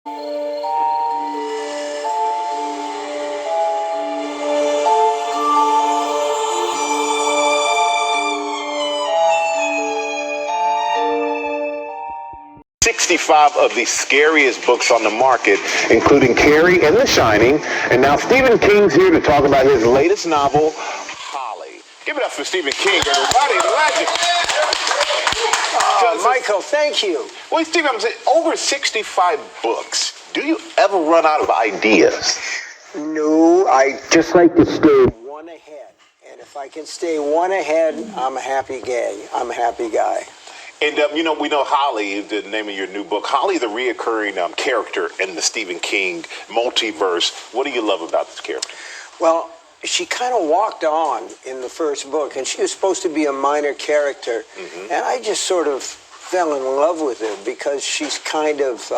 65 of the scariest books on the market, including Carrie and The Shining. And now Stephen King's here to talk about his latest novel, Holly. Give it up for Stephen King, everybody, the legend. Michael, thank you. Well, Stephen, I'm saying over 65 books. Do you ever run out of ideas? No, I just like to stay one ahead. And if I can stay one ahead, I'm a happy guy. And, we know Holly, the name of your new book. Holly, the reoccurring character in the Stephen King multiverse. What do you love about this character? Well, she kind of walked on in the first book, and she was supposed to be a minor character. Mm-hmm. And I just sort of fell in love with her because she's kind of,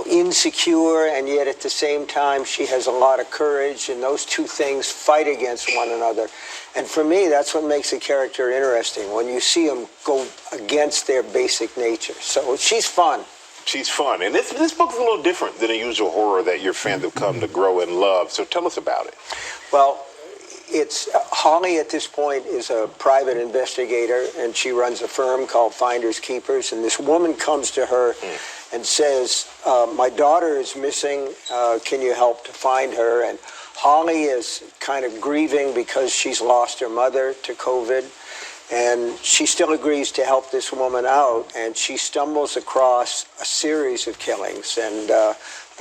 insecure, and yet at the same time, she has a lot of courage, and those two things fight against one another. And for me, that's what makes a character interesting, when you see them go against their basic nature. So she's fun. She's fun. And this book's a little different than a usual horror that your fans have come to grow and love. So tell us about it. Well, Holly at this point is a private investigator, and she runs a firm called Finders Keepers. And this woman comes to her and says, my daughter is missing. Can you help to find her? And Holly is kind of grieving because she's lost her mother to COVID. And she still agrees to help this woman out. And she stumbles across a series of killings and a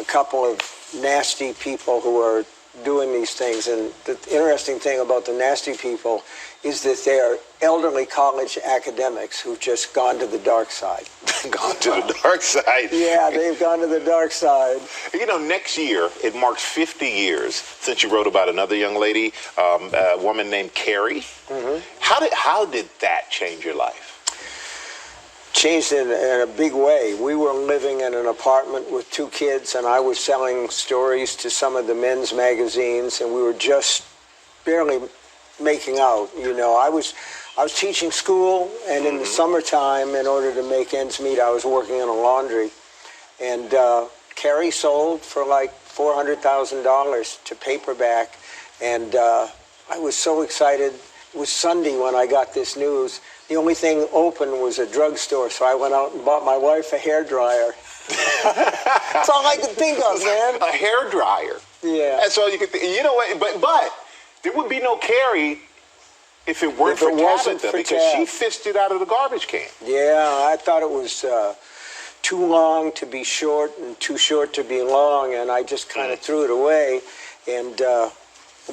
couple of nasty people who are doing these things. And the interesting thing about the nasty people is that they are elderly college academics who've just gone to the dark side. Gone to the dark side? Yeah, they've gone to the dark side. Next year, it marks 50 years since you wrote about another young lady, a woman named Carrie. Mm-hmm. How did that change your life? Changed in a big way. We were living in an apartment with two kids, and I was selling stories to some of the men's magazines, and we were just barely making out. I was teaching school, and in the summertime, in order to make ends meet, I was working in a laundry. And Carrie sold for like $400,000 to paperback, and I was so excited. It was Sunday when I got this news. The only thing open was a drugstore, so I went out and bought my wife a hairdryer. That's all I could think of, man. A hairdryer. Yeah. That's all you could think. You know what? But there would be no Carrie if it weren't for Tabitha, because she fished it out of the garbage can. Yeah, I thought it was too long to be short and too short to be long, and I just kind of threw it away and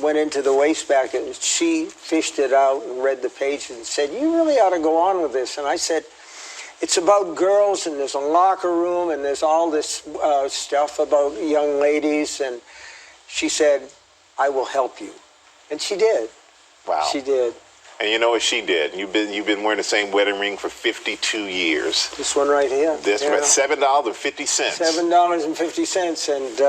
went into the wastebasket, and she fished it out and read the pages and said, you really ought to go on with this. And I said, it's about girls, and there's a locker room, and there's all this stuff about young ladies. And she said, I will help you. And she did. Wow. She did. And you know what she did? You've been wearing the same wedding ring for 52 years. This one right here. This one, $7.50. $7.50, and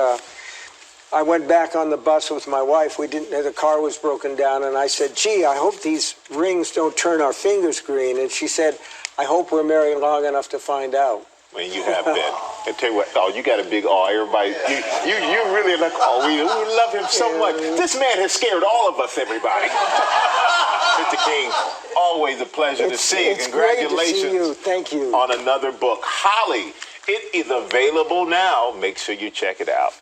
I went back on the bus with my wife. The car was broken down, and I said, gee, I hope these rings don't turn our fingers green. And she said, I hope we're married long enough to find out. Well, you have been. I tell you what, you got a big everybody. You really like, we love him so much. This man has scared all of us, everybody. Mr. King, always a pleasure to see you. Congratulations. Great to see you. Thank you. On another book. Holly, it is available now. Make sure you check it out.